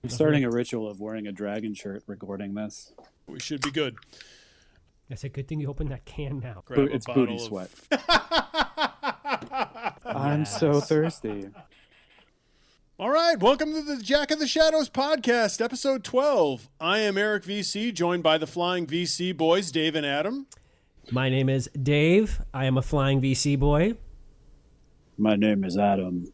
I'm starting a ritual of wearing a dragon shirt recording this. We should be good. That's a good thing you opened that can now. It's booty sweat. I'm so thirsty. All right, welcome to the Jack of the Shadows podcast, episode 12. I am Eric VC, joined by the Flying VC boys, Dave and Adam. My name is Dave. I am a Flying VC boy. My name is Adam.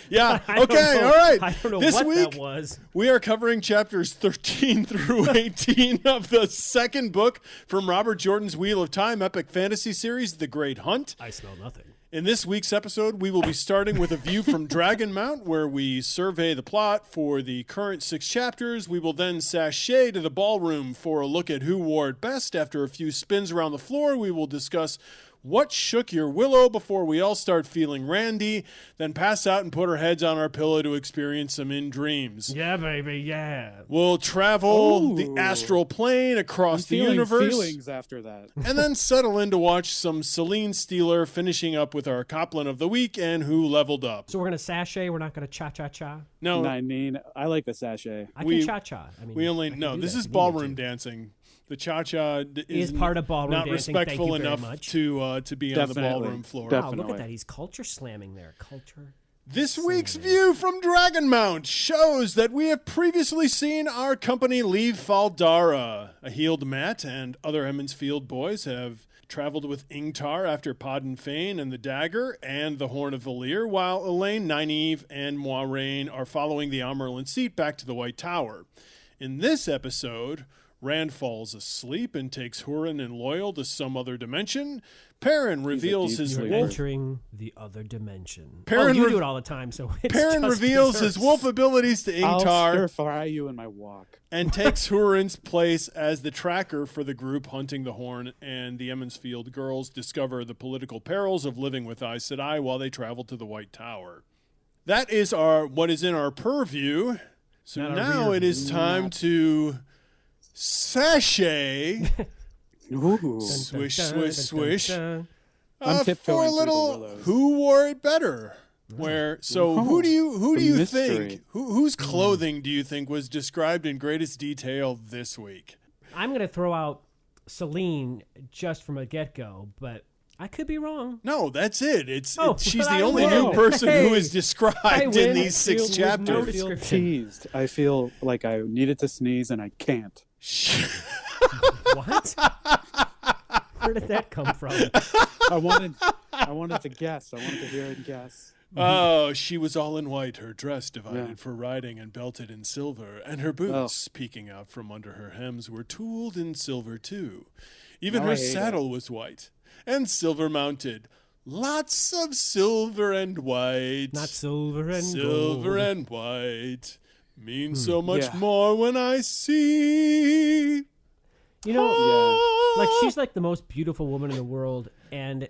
Yeah, okay, all right. I don't know this what week, that was. we are covering chapters 13 through 18 of the second book from Robert Jordan's Wheel of Time epic fantasy series, The Great Hunt. I smell nothing. In this week's episode, we will be starting with a view from Dragonmount, where we survey the plot for the current 6 chapters. We will then sashay to the ballroom for a look at who wore it best. After a few spins around the floor, we will discuss what shook your willow before we all start feeling randy, then pass out and put our heads on our pillow to experience some in dreams. Yeah, baby, yeah. We'll travel the astral plane across the universe. Feelings after that. And then settle in to watch some Celine Steeler, finishing up with our Coplin of the week and who leveled up. So we're going to sashay, we're not going to cha-cha-cha? No. I mean, I like the sachet. I can cha-cha. I mean, We only, no, this is ballroom dancing. The cha-cha is part of ballroom not dancing. respectful Thank you very enough much. to be on the ballroom floor. Wow, look at that. He's culture slamming there. Culture. This week's view from Dragonmount shows that we have previously seen our company leave Faldara. A healed Matt and other Emmonsfield boys have traveled with Ingtar after Podden Fane and the Dagger and the Horn of Valir, while Elaine, Nynaeve, and Moiraine are following the Amerlin seat back to the White Tower. In this episode, Rand falls asleep and takes Hurin and Loyal to some other dimension. Perrin reveals his You're wolf. entering the other dimension. Perrin you do it all the time, so it's Perrin just reveals deserves. his wolf abilities to I'll Ingtar stir-fry you in my walk. and takes Hurin's place as the tracker for the group hunting the Horn, and the Emmonsfield girls discover the political perils of living with Aes Sedai while they travel to the White Tower. That is what is in our purview. So now it is time to sashay, Ooh. swish, swish, swish. I'm For tiptoeing a through the little, willows. who wore it better? Who do you mystery. think? Whose clothing do you think was described in greatest detail this week? I'm going to throw out Celine just from a get-go, but I could be wrong. No, that's it. She's the I only win. new person Hey, who is described I in win. these 6 With no chapters. description. Teased. I feel like I needed to sneeze and I can't. What? Where did that come from? I wanted to guess. I wanted to hear it guess. Oh, she was all in white, her dress divided Yeah. for riding and belted in silver, and her boots, peeking out from under her hems, were tooled in silver too. Even Now her I hate saddle was white and silver mounted. Lots of silver and white. Not silver and Silver gold. and white means so much Yeah. more when I see. You know, Yeah. like she's like the most beautiful woman in the world, and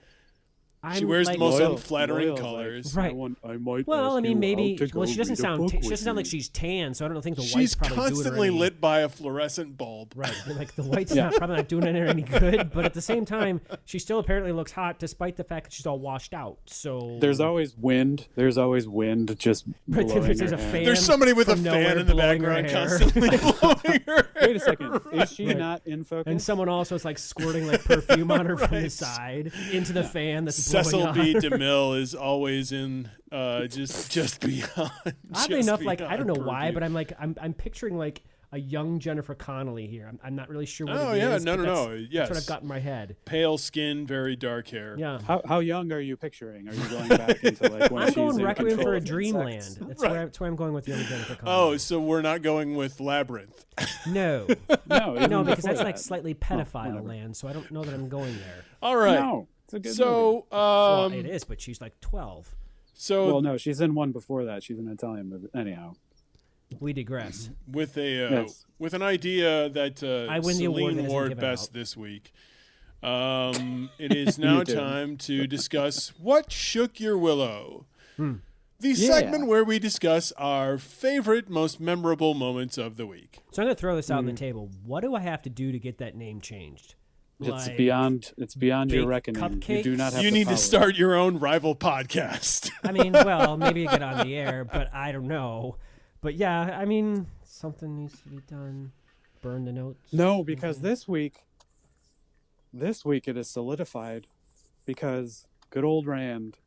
She wears like, the most Loyal- unflattering Loyal's colors. Right. I might Well, ask I mean, you maybe. out to Well, she go doesn't read a sound. book She with doesn't sound like me. she's tan, so I don't think the She's white's probably constantly doing her any, lit by a fluorescent bulb. Right, like the white's not probably not doing her any good, but at the same time, she still apparently looks hot, despite the fact that she's all washed out. So There's always wind. There's always wind just Right, blowing there's her a hair. fan. There's somebody with a from fan nowhere in the blowing her background hair. constantly blowing her hair. Wait a second. Is she Right. not in focus? and someone also is like squirting like perfume on her from the side into the fan that's Cecil blowing B. on her. DeMille is always in just beyond. Oddly just enough, like I don't know beyond why, purview. but I'm picturing like a young Jennifer Connelly here. I'm not really sure what Oh, it yeah, is. no, but no, that's- no, That's yes. what I've got in my head. Pale skin, very dark hair. Yeah. How young are you picturing? Are you going back into like when I'm she's going in Requiem control for a of Dreamland. insects? That's where I'm going with young Jennifer Oh, Connelly. so we're not going with Labyrinth. No, No, even no, because before that's like that. slightly pedophile whatever. land, so I don't know that I'm going there. All right. No, it's a good movie. So, Well, it is, but she's like 12. so Well, no, she's in one before that. She's an Italian movie. Anyhow, We digress. with a Yes. with an idea that I win the award that Celine isn't wore given best out. this week. It is now You did. time to discuss what shook your willow. Hmm. The Yeah. segment where we discuss our favorite, most memorable moments of the week. So I'm going to throw this out on Mm. the table. What do I have to do to get that name changed? it's Like, beyond your bake reckoning. You do cupcakes? not have You the need to power. start your own rival podcast. I mean, well, maybe get on the air, but I don't know. But yeah, I mean, something needs to be done. Burn the notes. No, because this week it is solidified because good old Rand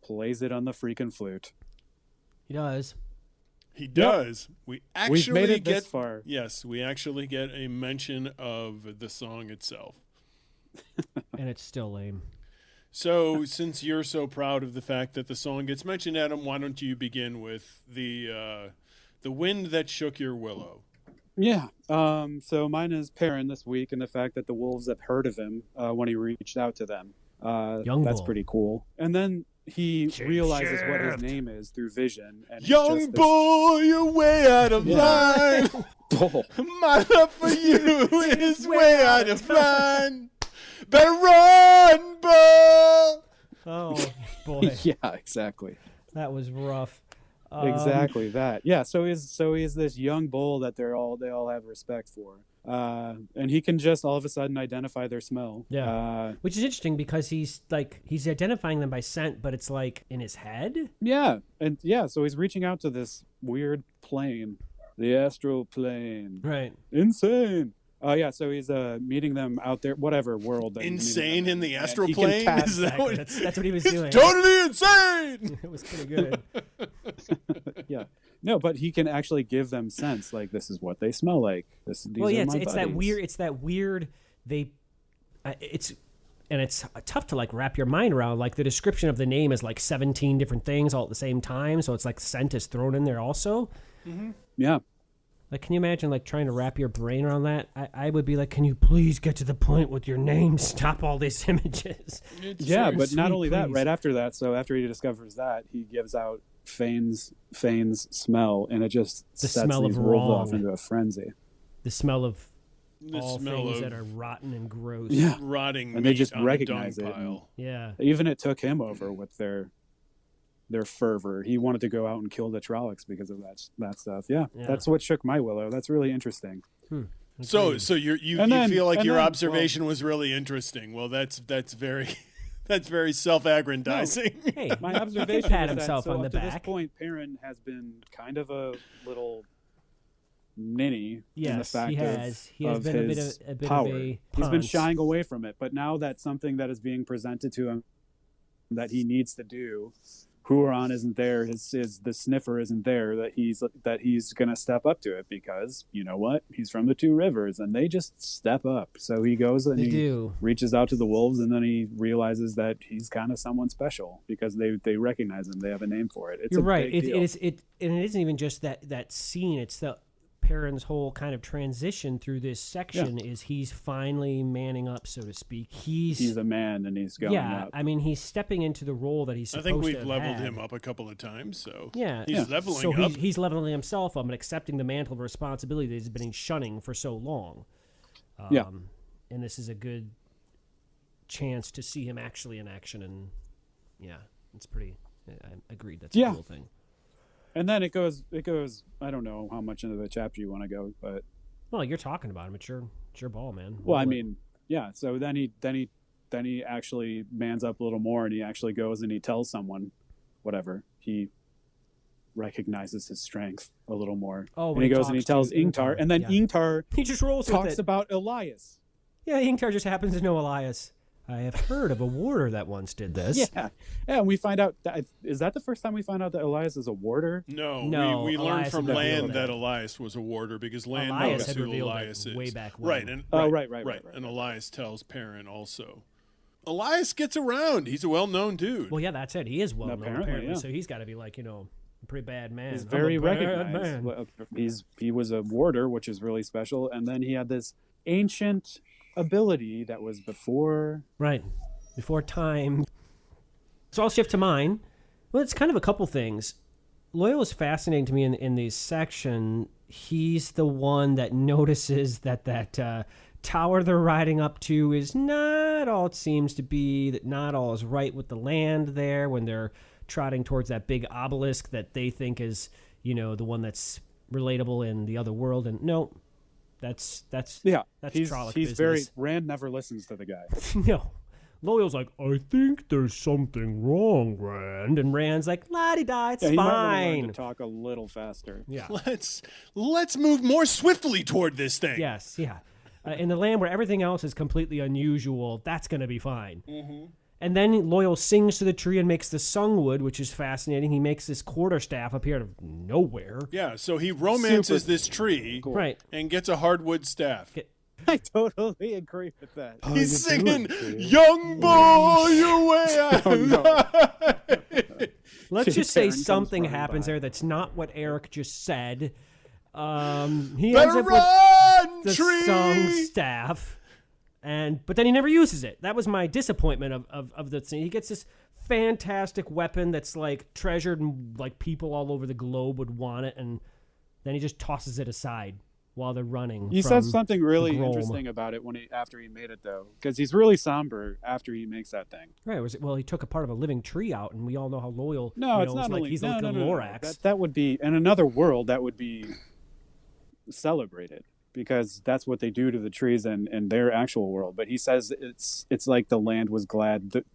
plays it on the freaking flute. He does. He does. We actually We've made it get this far. Yes, we actually get a mention of the song itself. And it's still lame. So, since you're so proud of the fact that the song gets mentioned, Adam, why don't you begin with the wind that shook your willow? Yeah. So mine is Perrin this week, and the fact that the wolves have heard of him when he reached out to them. That's bull. pretty cool. And then he Shape realizes what his shift. name is through vision. And it's Young just this bull, you're way out of line. bull. My love for you is way out of line. Better run, bull. Oh, boy. Yeah, exactly. That was rough. Exactly that. Yeah. So he's this young bull that they all have respect for. And he can just all of a sudden identify their smell. Yeah. Which is interesting because he's identifying them by scent, but it's like in his head. Yeah. And yeah, so he's reaching out to this weird plane, the astral plane. Right. Insane. Yeah, so he's meeting them out there, whatever world. That he's Insane meeting them in the and astral he can plane? cast- Is that what That's what he was doing. Totally insane. It was pretty good. Yeah. No, but he can actually give them sense. Like, this is what they smell like. These Well, are yeah, my it's that buddies. weird. It's that weird. It's tough to like wrap your mind around. Like the description of the name is like 17 different things all at the same time. So it's like scent is thrown in there also. Yeah. Like, can you imagine like trying to wrap your brain around that? I would be like, can you please get to the point with your name? Stop all these images. Yeah, very but not sweet, only that, please. right after that, so after he discovers that, he gives out Fane's smell, and it just The sets smell these of wolves wrong. off into a frenzy. The smell of The all smell things of that are rotten and gross. Yeah. rotting And they meat just on recognize a dung it. pile. Yeah. Even it took him over with their fervor. He wanted to go out and kill the Trollocs because of that stuff. Yeah, Yeah. that's what shook my willow. That's really interesting. So you And then- feel like and your then- observation was really interesting. Well, that's very that's very self-aggrandizing. Hey, My he observation pat is that, himself so on the up to this back. point, Perrin has been kind of a little ninny in the Yes, fact he has. He has of been his a bit power. of a He's been ponce. shying away from it, but now that's something that is being presented to him that he needs to do. Huron isn't there. The sniffer isn't there. That he's gonna step up to it because you know what? He's from the Two Rivers, and they just step up. So he goes and They he do. reaches out to the wolves, and then he realizes that he's kind of someone special because they recognize him. They have a name for it. It's You're a right. big It deal. is and it isn't even just that scene. It's the Perrin's whole kind of transition through this section is he's finally manning up, so to speak. He's a man, and he's going up. I mean, he's stepping into the role that he's I supposed think to we've have leveled had. him up a couple of times, so Yeah, he's leveling so up. he's leveling himself up and accepting the mantle of responsibility that he's been shunning for so long. Yeah. And this is a good chance to see him actually in action, and yeah, it's pretty. I agreed. That's a cool thing. And then it goes. I don't know how much into the chapter you want to go, but Well, you're talking about him. It's your ball, man. well, I Roll it. mean, yeah. So then he actually mans up a little more, and he actually goes and he tells someone, whatever. He recognizes his strength a little more. Oh, and when he he goes and he talks tells to Ingtar, and then yeah. Ingtar he just rolls with talks it. about Elias. Yeah, Ingtar just happens to know Elias. I have heard of a warder that once did this. Yeah, and we find out that is that the first time we find out that Elias is a warder. No, No, we learned Elias from had Land revealed that it. Elias was a warder because Land Elias knows had who revealed Elias it is. way back when. Right, and Right. and Elias tells Perrin also. Elias gets around. He's a well-known dude. Well, yeah, that's it. He is well known apparently, yeah. so he's got to be like a pretty bad man. He's I'm very a bad recognized. man. Well, he was a warder, which is really special, and then he had this ancient ability that was before. Right. Before time. So I'll shift to mine. Well, it's kind of a couple things. Loyal is fascinating to me in this section. He's the one that notices that tower they're riding up to is not all it seems to be, that not all is right with the land there when they're trotting towards that big obelisk that they think is, the one that's relatable in the other world. And no, that's Yeah, that's he's Trolloc he's business. very Rand never listens to the guy. No. Loyal's like, I think there's something wrong, Rand. And Rand's like, la-di-da, it's He might want fine. to talk a little faster. Yeah. Let's move more swiftly toward this thing. Yes, yeah. In the land where everything else is completely unusual, that's going to be fine. Mm-hmm. And then Loyal sings to the tree and makes the sungwood, which is fascinating. He makes this quarterstaff appear out of nowhere. Yeah, so he romances this tree Right. and gets a hardwood staff. I totally agree with that. He's singing, "Young boy, your way out." Let's just say Karen comes something running happens by. there that's not what Eric just said. He Better ends up run, with the tree! sung staff, but then he never uses it. That was my disappointment of the scene. He gets this fantastic weapon that's like treasured and like people all over the globe would want it, and then he just tosses it aside while they're running. He from says something really Grom. interesting about it after he made it, though, because he's really somber after he makes that thing. Right? Well, he took a part of a living tree out, and we all know how Loyal. No, you it's know, not like only he's no, like no, a no, no. Lorax. That would be in another world. That would be celebrated because that's what they do to the trees in their actual world. But he says it's like the land was glad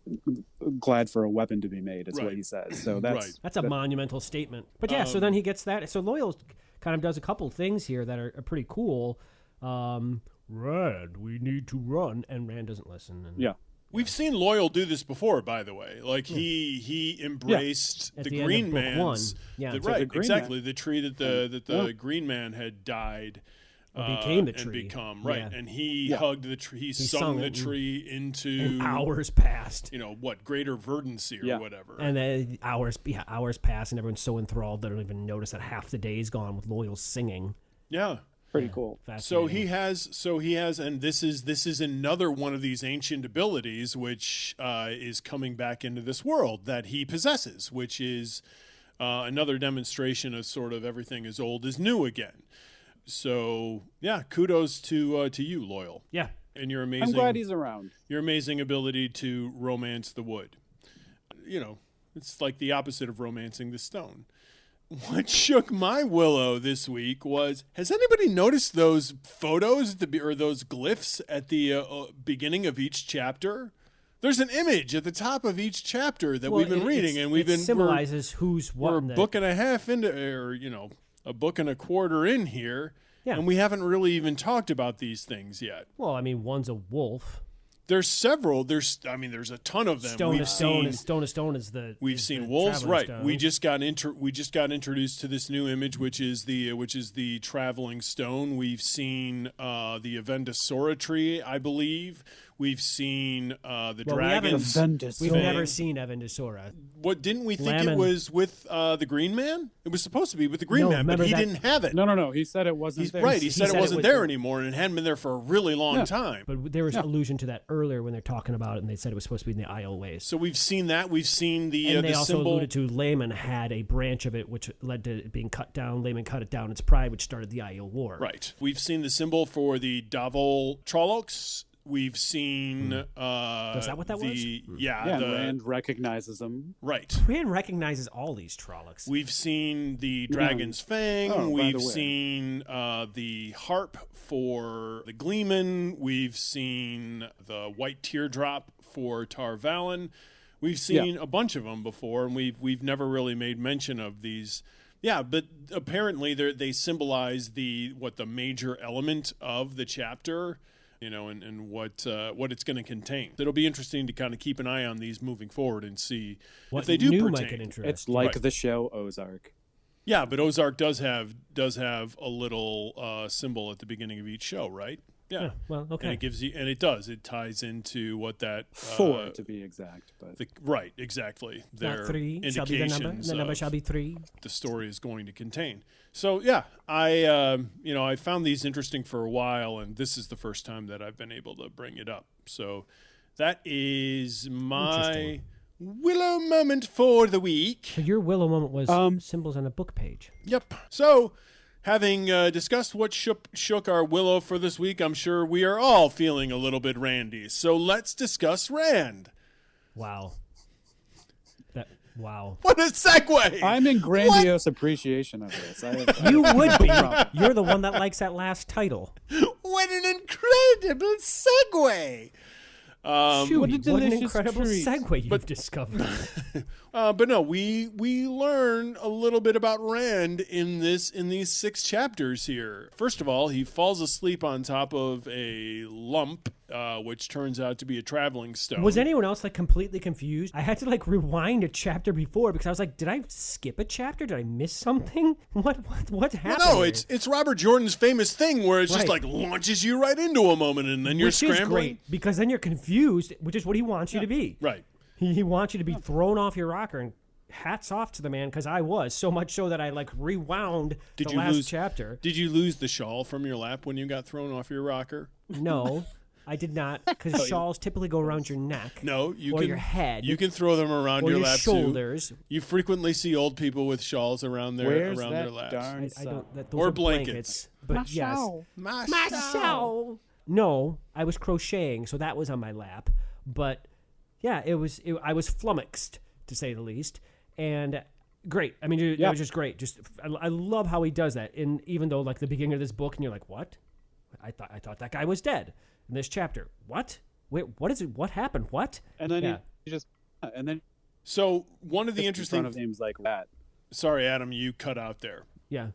for a weapon to be made. Is what he says. So that's a monumental statement. But yeah, so then he gets that. So Loyal kind of does a couple things here that are pretty cool. Rand, we need to run, and Rand doesn't listen. And, yeah. We've seen Loyal do this before, by the way. Like he embraced At the the Green end of book Man's, one. Yeah. the- So right, the Green exactly. Man. The tree that the Green Man had died. became the and tree. become right, Yeah. and he hugged the tree. He sung sung the it, tree into and hours passed. greater verdancy or whatever. And then hours pass, and everyone's so enthralled they don't even notice that half the day is gone with Loyal singing. Yeah. Pretty cool. So he has, and this is another one of these ancient abilities which is coming back into this world that he possesses, which is another demonstration of sort of everything is old is new again. So yeah, kudos to you, Loyal. Yeah, and your amazing. I'm glad he's around. Your amazing ability to romance the wood. It's like the opposite of romancing the stone. What shook my willow this week was, has anybody noticed those photos or those glyphs at the beginning of each chapter? There's an image at the top of each chapter that we've been reading, and we've been symbolizes who's what. We're a book and a half into, or a book and a quarter in here, yeah. And we haven't really even talked about these things yet. Well, I mean, one's a wolf. There's several. There's a ton of them. Stone to stone is the. We've seen wolves, traveling right? stone. We just got introduced to this new image, which is the traveling stone. We've seen the Avendosora tree, I believe. We've seen the dragons. We've never seen Avendosora. What didn't we think it was with the Green Man? It was supposed to be with the Green Man, but he didn't have it. No. He said it wasn't there. Right, he said it wasn't there anymore, and it hadn't been there for a really long time. But there was allusion to that earlier when they're talking about it, and they said it was supposed to be in the Isle Ways. So we've seen that. We've seen the and they the also symbol. alluded to Layman had a branch of it, which led to it being cut down. Layman cut it down. Its pride, which started the Aiel War. Right. We've seen the symbol for the Davol Trollocs. We've seen. Is that what that was? Yeah, Rand recognizes them. Right. Rand recognizes all these Trollocs. We've seen the Dragon's Fang. We've by the way. seen the harp for the Gleeman. We've seen the white teardrop for Tar Valon. We've seen a bunch of them before, and we've never really made mention of these. Yeah, but apparently they symbolize the major element of the chapter. And what it's going to contain. It'll be interesting to kind of keep an eye on these moving forward and see if they do pertain. Might get interesting. It's like the show Ozark. Yeah, but Ozark does have a little symbol at the beginning of each show, right? Yeah. Well, okay. And it gives you, and it does. It ties into what that 4 to be exact, but right, exactly. Their Not 3 shall be the number. The number shall be 3. The story is going to contain. So yeah, I found these interesting for a while, and this is the first time that I've been able to bring it up. So that is my Willow moment for the week. So your Willow moment was symbols on a book page. Yep. So, having discussed what shook our Willow for this week, I'm sure we are all feeling a little bit Randy. So let's discuss Rand. Wow. Wow. What a segue! I'm in grandiose appreciation of this. You would be. You're the one that likes that last title. What an incredible segue! Shoot, what a what an delicious incredible treat. segue you've discovered. But no, we learn a little bit about Rand in these 6 chapters here. First of all, he falls asleep on top of a lump, which turns out to be a traveling stone. Was anyone else like completely confused? I had to like rewind a chapter before because I was like, did I skip a chapter? Did I miss something? What happened? Well, no, here? it's Robert Jordan's famous thing where it's just Right. like launches you right into a moment and then you're Which is scrambling. great because then you're confused, which is what he wants you to be. Right. He wants you to be thrown off your rocker, and hats off to the man because I was so much so that I like rewound the last chapter. Did you lose the shawl from your lap when you got thrown off your rocker? No, I did not, because shawls typically go around your neck. No, you or can your head. You can throw them around or your your lap shoulders. too. You frequently see old people with shawls around their Where's around that their laps. darn I don't. Those Or are blankets. But yes, My shawl. No, I was crocheting, so that was on my lap. But yeah, I was flummoxed, to say the least. And great. I mean, it was just great. I love how he does that. And even though like the beginning of this book, and you're like, what? I thought that guy was dead in this chapter. What? Wait, what is it? What happened? What? And then So one of the interesting in front of names like that. Sorry, Adam, you cut out there. Yeah.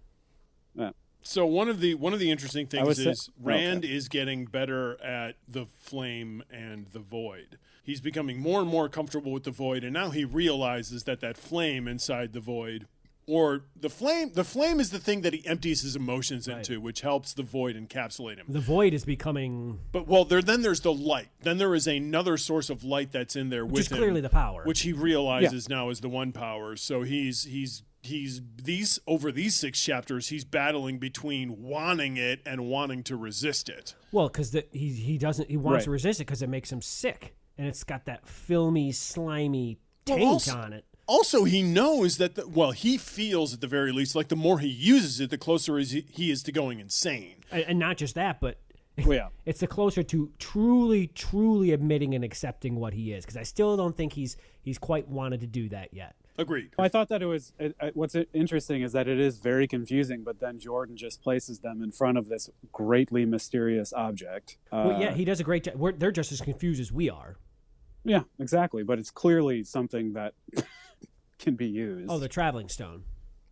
So one of the interesting things is okay. Rand is getting better at the flame and the void. He's becoming more and more comfortable with the void, and now he realizes that flame inside the void, or the flame is the thing that he empties his emotions into, which helps the void encapsulate him. The void is becoming... But then there's the light. Then there is another source of light that's in there with him, clearly the power, which he realizes now is the one power. So he's over these 6 chapters, he's battling between wanting it and wanting to resist it. Well, because he wants to resist it because it makes him sick, and it's got that filmy, slimy taint on it. Also, he knows that he feels at the very least like the more he uses it, the closer he is to going insane. And not just that, but it's the closer to truly, truly admitting and accepting what he is. Because I still don't think he's quite wanted to do that yet. Agreed. I thought that what's interesting is that it is very confusing, but then Jordan just places them in front of this greatly mysterious object. He does a great job. They're just as confused as we are. Yeah, exactly. But it's clearly something that can be used. Oh, the traveling stone.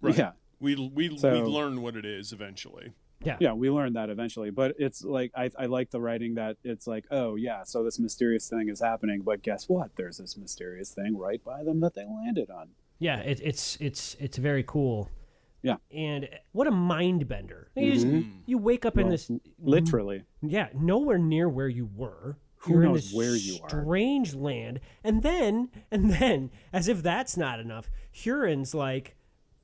Right. Yeah. We learn what it is eventually. Yeah, we learned that eventually. But it's like I like the writing that it's like, oh yeah, so this mysterious thing is happening, but guess what? There's this mysterious thing right by them that they landed on. Yeah, it's very cool. Yeah. And what a mind bender. You wake up in this literally. Yeah, nowhere near where you were. Who knows where you are? Strange land. And then, as if that's not enough, Huron's like,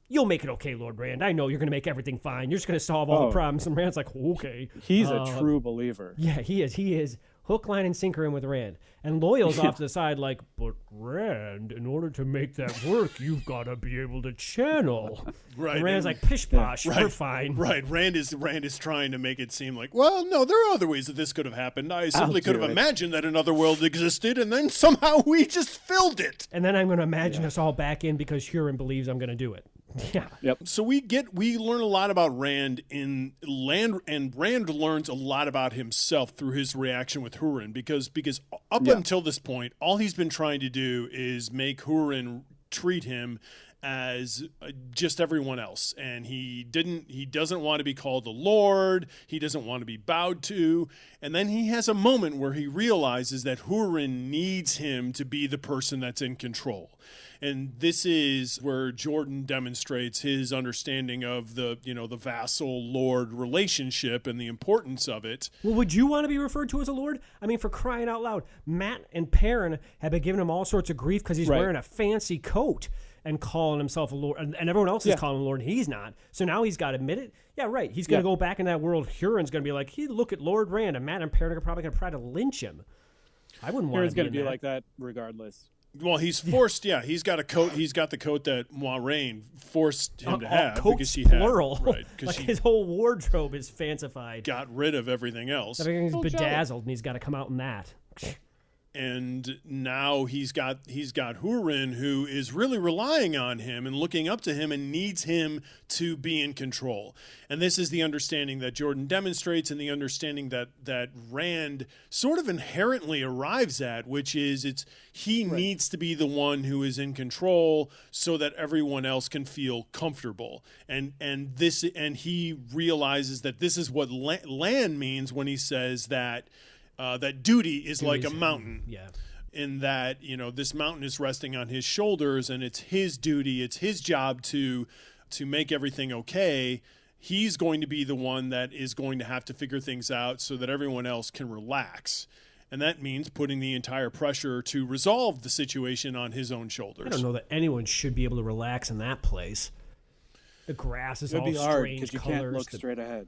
you'll make it okay, Lord Rand. I know you're going to make everything fine. You're just going to solve all the problems. And Rand's like, okay. He's a true believer. Yeah, he is. He is hook, line, and sinker in with Rand. And Loyal's off to the side like, but Rand, in order to make that work, you've got to be able to channel. Right. And Rand's like, pish posh, we're fine. Right. Rand is trying to make it seem like, well, no, there are other ways that this could have happened. I simply could have imagined that another world existed, and then somehow we just filled it. And then I'm going to imagine us all back in because Huron believes I'm going to do it. Yeah. Yep. So we learn a lot about Rand in Land, and Rand learns a lot about himself through his reaction with Huron because up until this point, all he's been trying to do is make Huron treat him as just everyone else, and he doesn't want to be called a lord. He doesn't want to be bowed to, and then he has a moment where he realizes that Huron needs him to be the person that's in control. And this is where Jordan demonstrates his understanding of the vassal-lord relationship and the importance of it. Well, would you want to be referred to as a lord? I mean, for crying out loud, Matt and Perrin have been giving him all sorts of grief because he's wearing a fancy coat and calling himself a lord, and everyone else is calling him a lord, and he's not. So now he's got to admit it. Yeah, right. He's going to go back in that world. Huron's going to be like, look at Lord Rand, and Matt and Perrin are probably going to try to lynch him. I wouldn't want to be Huron's going to be like that regardless. Well, he's forced. Yeah, he's got a coat. He's got the coat that Moiraine forced him to have because she had plural. Right, like his whole wardrobe is fancified. Got rid of everything else. Everything's bedazzled, and he's got to come out in that. and now he's got Hurin, who is really relying on him and looking up to him and needs him to be in control. And this is the understanding that Jordan demonstrates, and the understanding that Rand sort of inherently arrives at, which is he needs to be the one who is in control so that everyone else can feel comfortable. And he realizes that this is what Lan means when he says that duty is like a mountain. Yeah. In that, this mountain is resting on his shoulders, and it's his duty, it's his job to make everything okay. He's going to be the one that is going to have to figure things out so that everyone else can relax. And that means putting the entire pressure to resolve the situation on his own shoulders. I don't know that anyone should be able to relax in that place. The grass is all It'd be hard strange because you colors. can't look straight ahead.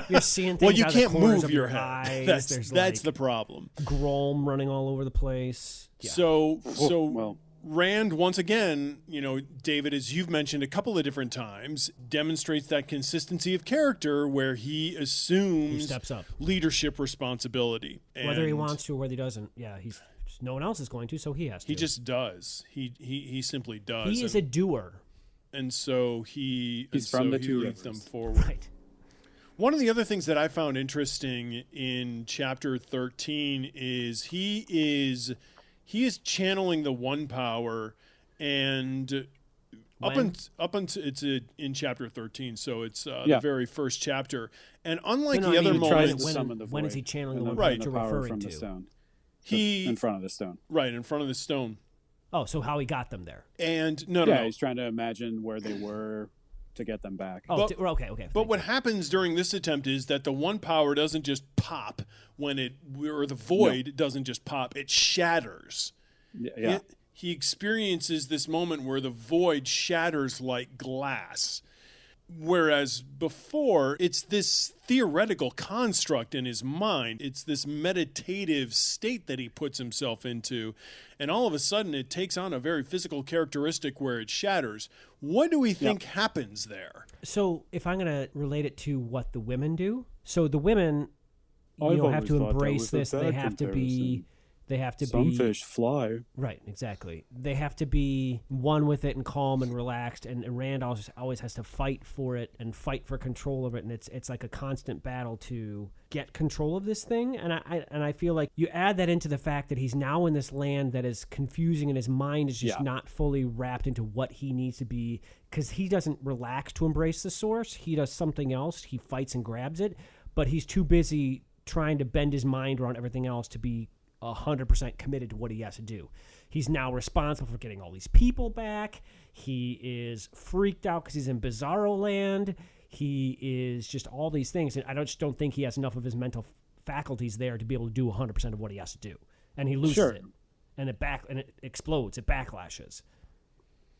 You're seeing things Well, you out of can't the corners move of your eyes. head. There's That's the problem. Grom running all over the place. Yeah. So Rand, once again, David, as you've mentioned a couple of different times, demonstrates that consistency of character where he assumes he steps up leadership responsibility. Whether he wants to or whether he doesn't. Yeah, no one else is going to, so he has to. He just does. He simply does. He is a doer. And so he leads them forward. Right. One of the other things that I found interesting in chapter 13 is he is channeling the one power, and up until it's in chapter 13, so it's the very first chapter. And unlike the other moments, when is he channeling the one power you're referring from to? The stone. He in front of the stone. Right, in front of the stone. Oh, so how he got them there? And no, he's trying to imagine where they were to get them back. Oh, okay. But what happens during this attempt is that the one power doesn't just pop or the void doesn't just pop; it shatters. Yeah. He experiences this moment where the void shatters like glass. Whereas before, it's this theoretical construct in his mind. It's this meditative state that he puts himself into. And all of a sudden, it takes on a very physical characteristic where it shatters. What do we think happens there? So if I'm going to relate it to what the women do. So the women, have to embrace this. They have to Some be... fish fly. Right, exactly. They have to be one with it and calm and relaxed, and Rand always has to fight for it and fight for control of it, and it's like a constant battle to get control of this thing. And I feel like you add that into the fact that he's now in this land that is confusing, and his mind is just not fully wrapped into what he needs to be, because he doesn't relax to embrace the source. He does something else. He fights and grabs it, but he's too busy trying to bend his mind around everything else to be 100% committed to what he has to do. He's now responsible for getting all these people back. He is freaked out because he's in Bizarro Land. He is just all these things, and I just don't think he has enough of his mental faculties there to be able to do 100% of what he has to do. And he loses it, and it explodes. It backlashes.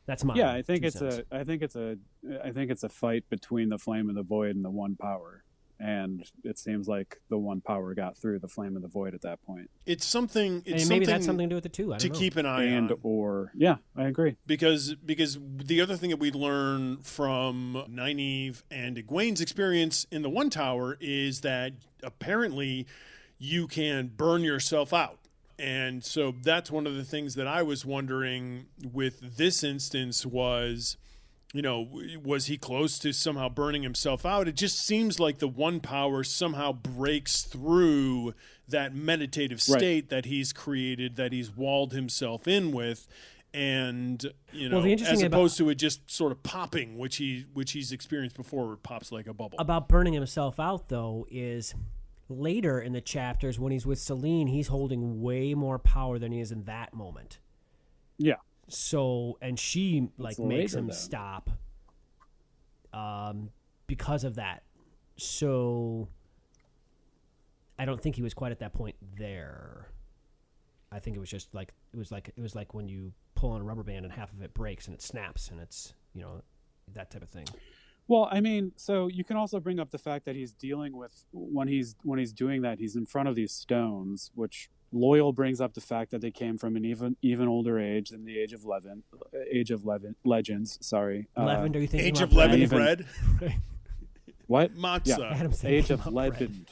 That's my I think it's a fight between the flame of the void and the one power. And it seems like the one power got through the flame of the void at that point. It's something. And maybe that's something to do with it too. I don't know. Keep an eye on. I agree. Because the other thing that we learn from Nynaeve and Egwene's experience in the One Tower is that apparently you can burn yourself out. And so that's one of the things that I was wondering with this instance was, was he close to somehow burning himself out? It just seems like the one power somehow breaks through that meditative state that he's created, that he's walled himself in with. And, as opposed to it just sort of popping, which he's experienced before, where it pops like a bubble. About burning himself out, though, is later in the chapters when he's with Selene, he's holding way more power than he is in that moment. Yeah. So, and she makes him stop because of that. So I don't think he was quite at that point there. I think it was just like it was like when you pull on a rubber band and half of it breaks and it snaps, and it's that type of thing. Well, I mean, so you can also bring up the fact that he's dealing with when he's doing that, he's in front of these stones, which Loyal brings up the fact that they came from an even older age than the Age of Legends. Sorry, Levin, are you thinking Age about of Leavened Bread? What? Matzah. Yeah. Age of Legend.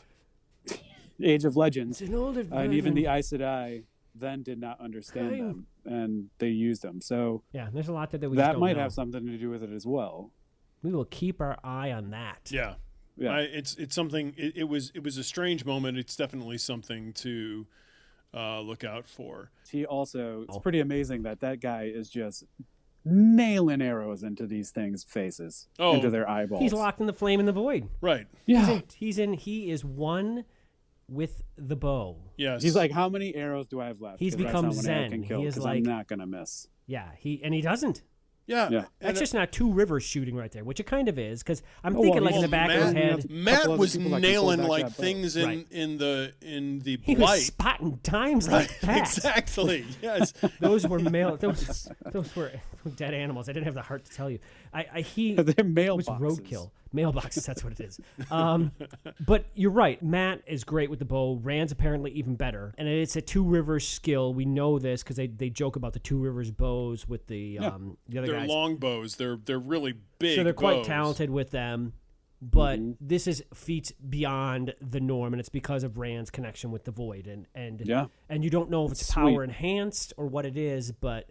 Age of Legends. It's an older and even the Aes Sedai then did not understand them, and they used them. So Yeah, there's a lot that we that just don't might know. have something to do with it as well. We will keep our eye on that. Yeah. Yeah. It's something. It was a strange moment. It's definitely something to look out for. He also, it's pretty amazing that guy is just nailing arrows into these things' faces, into their eyeballs. He's locked in the flame in the void. Right. Yeah. He is one with the bow. Yes. He's like, how many arrows do I have left? He's 'Cause that's become how many I zen. can kill, He is 'cause like- I'm not going to miss. Yeah, he doesn't. Yeah. Yeah. That's just not two rivers shooting right there, which it kind of is, because I'm Oh, thinking well, like in the back of his head. Matt other was people that can pull nailing back like that bow. things Right. in the He was blight. spotting dimes like that. Exactly. Yes. Those were those were dead animals. I didn't have the heart to tell you. He They're it was mailboxes. roadkill. Mailboxes, that's what it is. But you're right. Matt is great with the bow. Rand's apparently even better. And it's a Two Rivers skill. We know this because they joke about the Two Rivers bows with the other They're guys. long bows. They're really big. So they're quite bows. talented with them. But this is feats beyond the norm, and it's because of Rand's connection with the Void. And you don't know if it's Sweet. power enhanced or what it is, but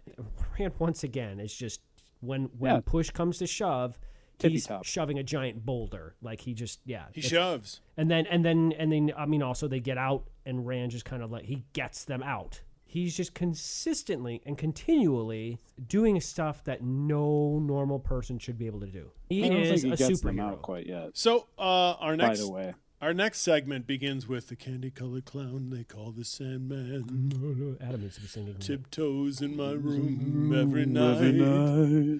Rand, once again, is just when push comes to shove, he's Tippy-top. shoving a giant boulder. Like he just He shoves. and then I mean also they get out and Rand just kind of like he gets them out. He's just consistently and continually doing stuff that no normal person should be able to do. He I don't is think a he gets them superhero. out quite yet. So our By next the way, our next segment begins with the candy-colored clown they call the Sandman. Adam needs to be singing. Tiptoes in my room every night.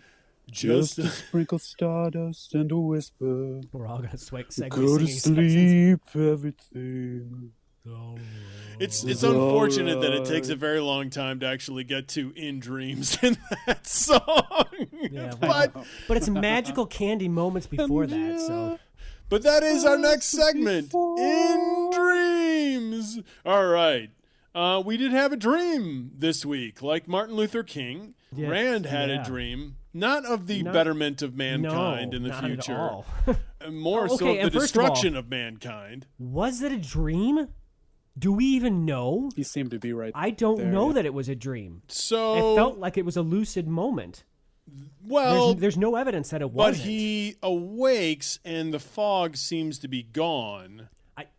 just a sprinkle stardust and a whisper. We're all gonna segue Go to singing sleep, everything. It's unfortunate that it takes a very long time to actually get to "In Dreams" in that song. Yeah, but it's magical candy moments before that. So that is our next segment, "In Dreams." All right. We did have a dream this week, like Martin Luther King. Yeah, Rand had yeah. a dream, not of the betterment of mankind in the not future, at all. more so Okay, of the and first of all- destruction of mankind. Was it a dream? Do we even know? He seemed to be right. I don't there, know yeah. that it was a dream. So It felt like it was a lucid moment. well, There's no evidence that it but wasn't. he awakes and the fog seems to be gone.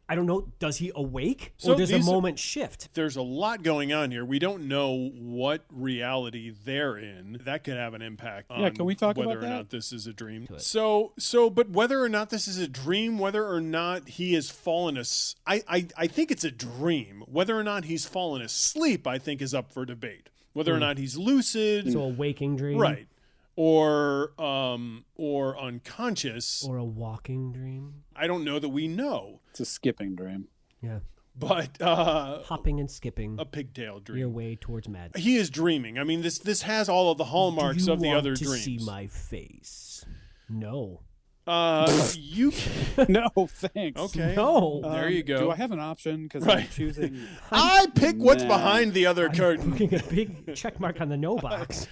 I don't know. Does he awake? So or does the these- moment shift? There's a lot going on here. We don't know what reality they're in. That could have an impact on Yeah, can we talk whether about or that? not this is a dream. But whether or not this is a dream, whether or not he has fallen I think it's a dream. Whether or not he's fallen asleep, I think is up for debate. Whether or not he's lucid, So a waking dream? right, or unconscious. Or a walking dream? I don't know that we know, It's a skipping dream. Yeah. but Hopping and skipping a pigtail dream. your way towards madness. He is dreaming. I mean, this has all of the hallmarks of the other to dreams. see my face? No. You No, thanks. okay? No. There you go. Do I have an option? Because I'm Right. choosing. I pick what's Nah. behind the other curtain. Putting a big check mark on the no box.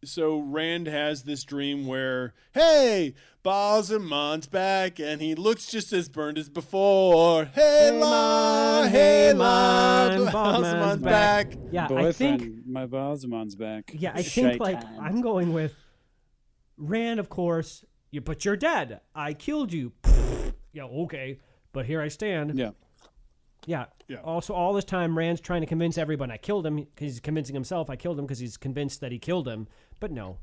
So Rand has this dream where, hey, Balzamon's back, and he looks just as burned as before. Hey, Lon, Balzamon's back. Yeah, Boyfriend, I think. my Balzamon's back. Yeah, I think like Shaitan. I'm going with Rand. Of course, but you're dead. I killed you. Yeah, okay, but here I stand. Yeah. Yeah. Yeah. Also, all this time, Rand's trying to convince everyone I killed him because he's convincing himself I killed him because he's convinced that he killed him. But no,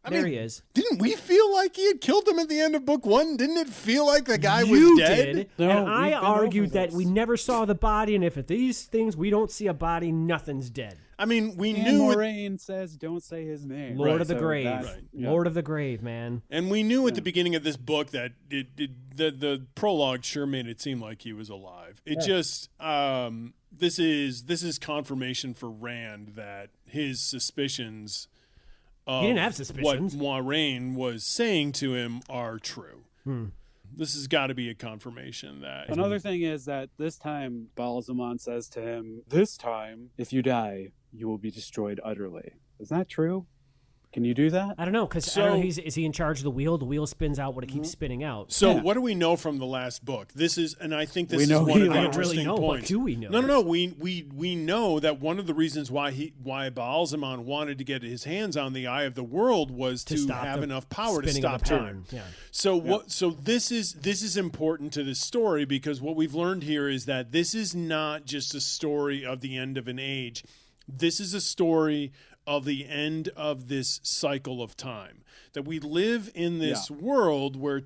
there he is. Didn't we feel like he had killed him at the end of book one? Didn't it feel like the guy You was dead? did, No, and we've I been argued over that this. we never saw the body, and if at these things we don't see a body, nothing's dead. I mean, we And knew it, Moraine says, "Don't say his name." Lord of the So Grave, that- yeah. Lord of the Grave, man. and we knew at the beginning of this book that the prologue sure made it seem like he was alive. It just this is confirmation for Rand that his suspicions of He didn't have suspicions. what Moiraine was saying to him are true. This has got to be a confirmation that Another thing is that this time Balzamon says to him, "This time, if you die, you will be destroyed utterly." Is that true? Can you do that? I don't know, because is he in charge of the wheel? The wheel spins out what it keeps spinning out. So what do we know from the last book? This is, and I think this is one of the I don't interesting really know, points. but do we know? No. We know that one of the reasons why Baalzamon wanted to get his hands on the Eye of the World was to have enough power to stop time. Yeah. So this is important to this story, because what we've learned here is that this is not just a story of the end of an age. This is a story of the end of this cycle of time, that we live in this world where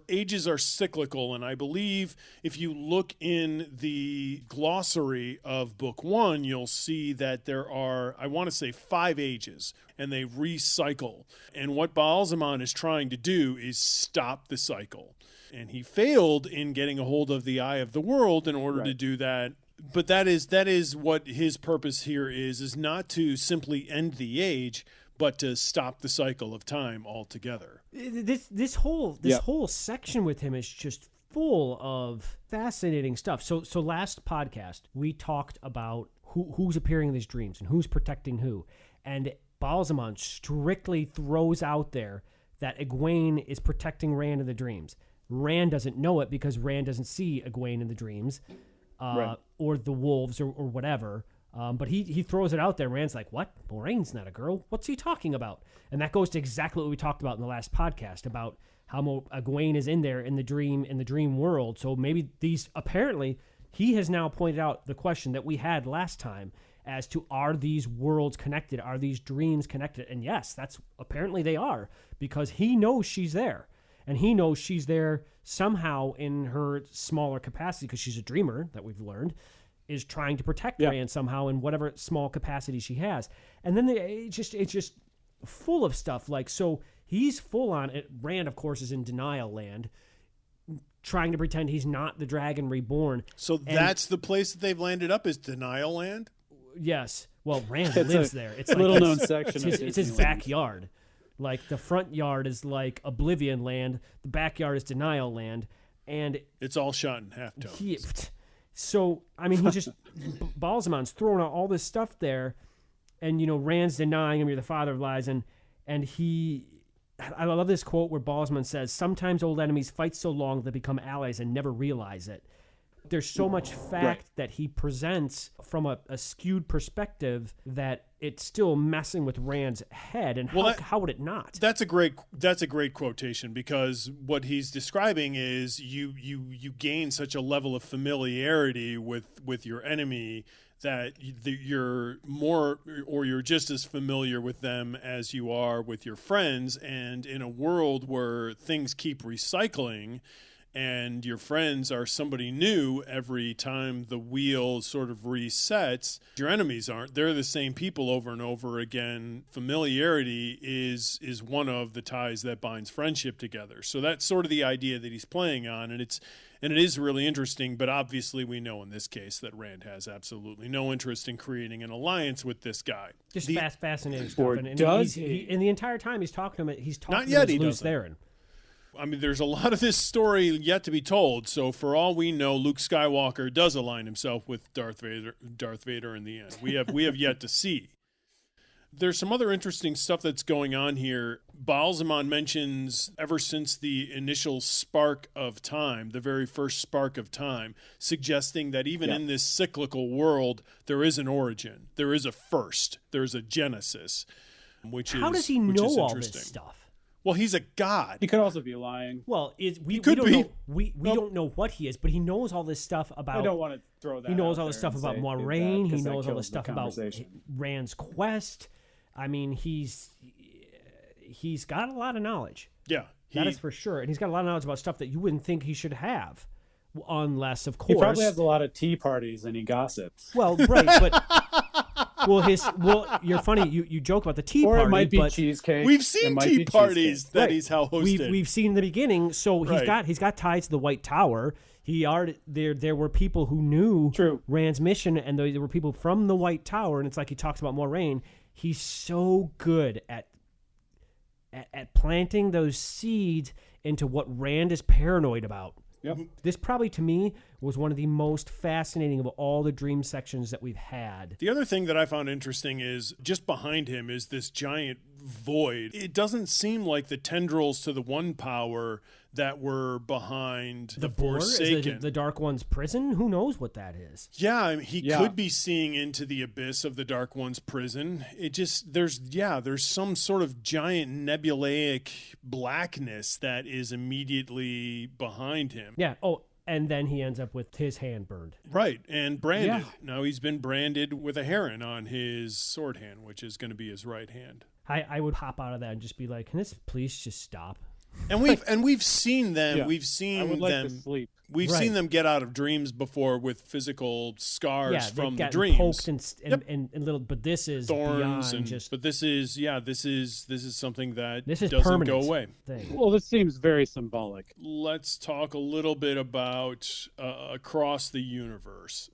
ages are cyclical. And I believe if you look in the glossary of book 1, you'll see that there are, I want to say, 5 ages, and they recycle. And what Baalzamon is trying to do is stop the cycle. And he failed in getting a hold of the Eye of the World in order to do that. But that is what his purpose here is not to simply end the age, but to stop the cycle of time altogether. This whole section with him is just full of fascinating stuff. So last podcast we talked about who's appearing in these dreams and who's protecting who, and Baalzamon strictly throws out there that Egwene is protecting Rand in the dreams. Rand doesn't know it because Rand doesn't see Egwene in the dreams. Or the wolves or whatever. But he throws it out there. Rand's like, what? Moraine's not a girl. What's he talking about? And that goes to exactly what we talked about in the last podcast about how Egwene is in there in the dream world. So maybe apparently he has now pointed out the question that we had last time as to, are these worlds connected? Are these dreams connected? And yes, apparently they are, because he knows she's there. And he knows she's there somehow in her smaller capacity, because she's a dreamer, that we've learned, is trying to protect Rand somehow in whatever small capacity she has. And then it's just full of stuff. Like, so he's full on it. Rand, of course, is in denial land, trying to pretend he's not the dragon reborn. So that's the place that they've landed up, is denial land? Yes. Well, Rand lives there. It's a little known section. It's his backyard. Like, the front yard is like Oblivion land, the backyard is denial land, and it's all shot in halftones. So, I mean, he just Baalzamon's throwing out all this stuff there, and Rand's denying him, you're the father of lies, and I love this quote where Baalzamon says, "Sometimes old enemies fight so long they become allies and never realize it." There's so much fact that he presents from a skewed perspective that it's still messing with Rand's head. And how would it not? That's a great quotation, because what he's describing is you gain such a level of familiarity with your enemy that you're more, or you're just as familiar with them as you are with your friends. And in a world where things keep recycling, and your friends are somebody new every time the wheel sort of resets, your enemies aren't. They're the same people over and over again. Familiarity is one of the ties that binds friendship together. So that's sort of the idea that he's playing on, and it is really interesting. But obviously we know in this case that Rand has absolutely no interest in creating an alliance with this guy. Just fascinating stuff. And the entire time he's talking to him, he's talking not yet, to Luce Theron. I mean, there's a lot of this story yet to be told. So for all we know, Luke Skywalker does align himself with Darth Vader in the end. We have yet to see. There's some other interesting stuff that's going on here. Baalzamon mentions, ever since the initial spark of time, the very first spark of time, suggesting that even in this cyclical world, there is an origin. There is a first. There's a genesis, How does he know all this stuff? Well, he's a god. He could also be lying. Well, we don't know what he is, but he knows all this stuff about. I don't want to throw that. He knows all this stuff about Moiraine. He knows all this stuff about Rand's quest. I mean, he's got a lot of knowledge. Yeah, that is for sure, and he's got a lot of knowledge about stuff that you wouldn't think he should have, unless, of course, he probably has a lot of tea parties and he gossips. Well, right, but. You're funny. You joke about the tea party, or it might be cheesecake. We've seen tea parties that he's hosted. We've seen in the beginning. So he's got ties to the White Tower. There were people who knew Rand's mission, and there were people from the White Tower. And it's like he talks about Moiraine. He's so good at planting those seeds into what Rand is paranoid about. Yep. This probably, to me, was one of the most fascinating of all the dream sections that we've had. The other thing that I found interesting is just behind him is this giant void. It doesn't seem like the tendrils to the one power that were behind the Boar? Forsaken. Is the Dark One's prison? Who knows what that is? Yeah, I mean, he could be seeing into the abyss of the Dark One's prison. It just, there's some sort of giant nebulaic blackness that is immediately behind him. Yeah. Oh, and then he ends up with his hand burned. Right, and branded. Yeah. Now he's been branded with a heron on his sword hand, which is going to be his right hand. I would hop out of that and just be like, can this please just stop? And we've seen them. Yeah. We've seen I would like them. to sleep. We've Right. seen them get out of dreams before with physical scars Yeah, from they've the gotten dreams. poked and little, but this is Thorns beyond and just. but this is something that This is doesn't permanent go away. thing. Well, this seems very symbolic. Let's talk a little bit about across the universe.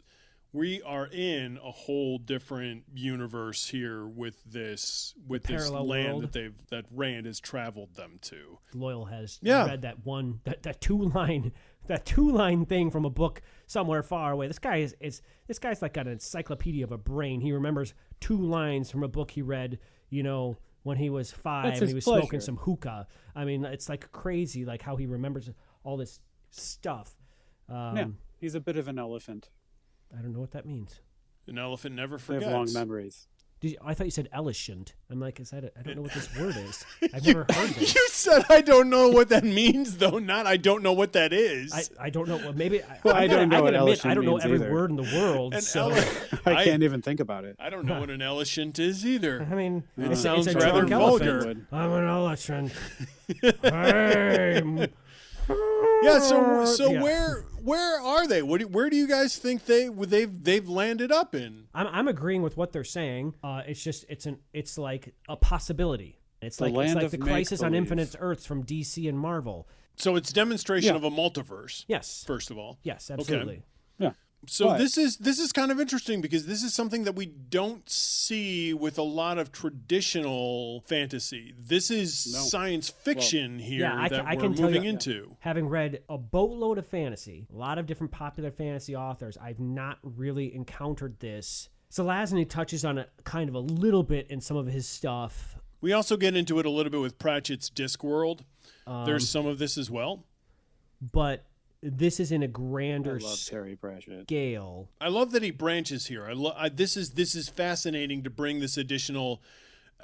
We are in a whole different universe here with this parallel land world. that Rand has traveled them to. Loyal has Yeah. read that two line thing from a book somewhere far away. This guy's like got an encyclopedia of a brain. He remembers 2 lines from a book he read, when he was 5 That's and he his was pleasure. smoking some hookah. I mean, it's like crazy, like how he remembers all this stuff. Yeah, he's a bit of an elephant. I don't know what that means. An elephant never They forgets. have long memories. I thought you said elephant. I'm like, I don't know what this word is. I've never heard this. You said I don't know what that means, though. Not I don't know what that is. I don't know. Well, maybe I don't know what I elephant don't know means every either. word in the world. An So I can't even think about it. I don't know what an elephant is either. I mean, It it's sounds a rather drunk vulgar. elephant. I'm an elephant. Hey, Yeah. So Yeah. where are they? Where do you guys think they've landed up in? I'm agreeing with what they're saying. It's just it's like a possibility. It's The like land of the Crisis on make-believe. Infinite Earths from DC and Marvel. So it's demonstration Yeah. of a multiverse. Yes. First of all. Yes, absolutely. Yeah. So But- this is kind of interesting because this is something that we don't see with a lot of traditional fantasy. This is No. science fiction here Yeah, that I we're can tell moving you, into. having read a boatload of fantasy, a lot of different popular fantasy authors, I've not really encountered this. Zelazny touches on it kind of a little bit in some of his stuff. We also get into it a little bit with Pratchett's Discworld. There's some of this as well. But this is in a I grander love Terry Pratchett. scale. I love that he branches here. This is fascinating to bring this additional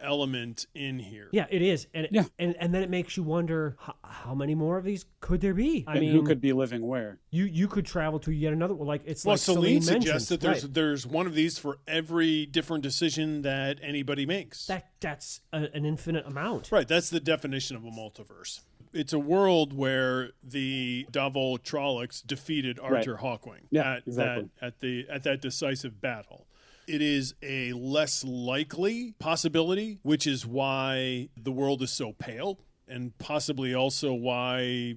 element in here. Yeah, it is, and Yeah. and then it makes you wonder how many more of these could there be? I And mean, who could be living where? you could travel to yet another. Like it's Well, like Celine Celine suggests that mentions, there's one of these for every different decision that anybody makes. that's an infinite amount. Right, that's the definition of a multiverse. It's a world where the Davol Trollocs defeated Arthur Hawkwing Yeah, exactly. at that decisive battle. It is a less likely possibility, which is why the world is so pale, and possibly also why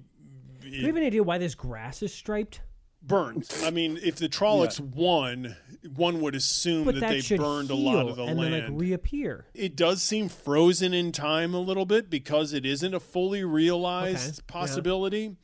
Do you have any idea why this grass is striped? burned. I mean, if the Trollocs won, one would assume But that that they should burned a heal lot of the and land. then like reappear. It does seem frozen in time a little bit because it isn't a fully realized Okay, possibility.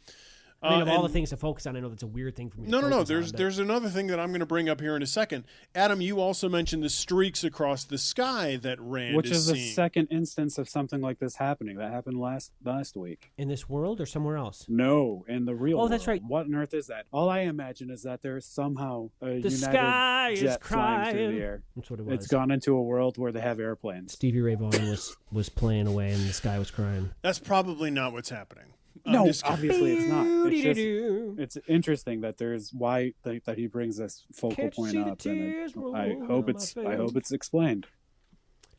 I mean, of all the and- things to focus on, I know that's a weird thing for me. No, to no, no. focus on, but- There's another thing that I'm going to bring up here in a second. Adam, you also mentioned the streaks across the sky that Rand Which is the seeing. second instance of something like this happening. That happened last week. in this world or somewhere else. No, in the real world. that's right. What on earth is that? All I imagine is that there's somehow a The United sky is jet flying through crying. the air. That's what it was. It's gone into a world where they have airplanes. Stevie Ray Vaughan was playing away and the sky was crying. That's probably not what's happening. No, I'm just kidding. obviously it's not. It's just, Doo-doo-doo. it's interesting that there's why that he brings this focal Can't you point see the up, and tears rolling I down hope my I hope it's explained.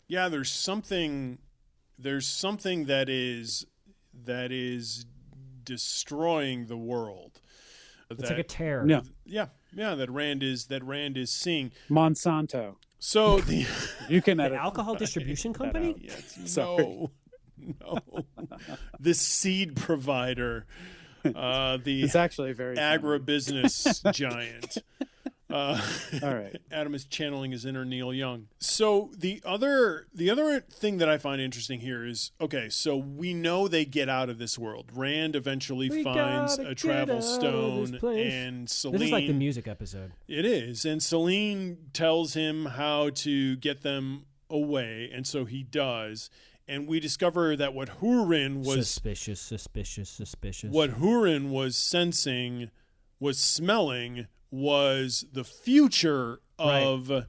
Yeah, there's something that is destroying the world. It's like a tear. Yeah, Yeah, that Rand is seeing. Monsanto. So the You can The edit alcohol distribution company? yes, Sorry. no, the seed provider, the It's actually very funny. agribusiness giant. All right. Adam is channeling his inner Neil Young. So the other thing that I find interesting here is, okay, so we know they get out of this world. Rand eventually finds a travel stone, and Celine... This is like the music episode. It is. And Celine tells him how to get them away, and so he does. And we discover that what Hurin was... Suspicious. What Hurin was sensing, was smelling, was the future of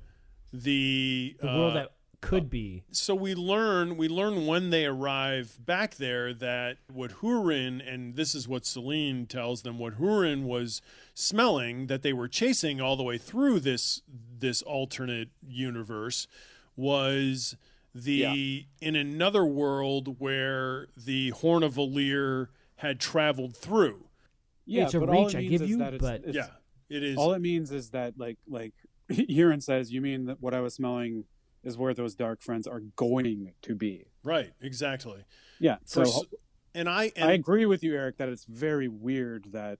the world that could be. So we learn when they arrive back there that what Hurin, and this is what Celine tells them, what Hurin was smelling, that they were chasing all the way through this alternate universe, was in another world where the Horn of Valir had traveled through. Yeah, it's a but reach all I it give means you, is that but it is. All it means is that like Huron says, you mean that what I was smelling is where those dark friends are going to be. Right, exactly. Yeah. So I agree with you, Eric, that it's very weird that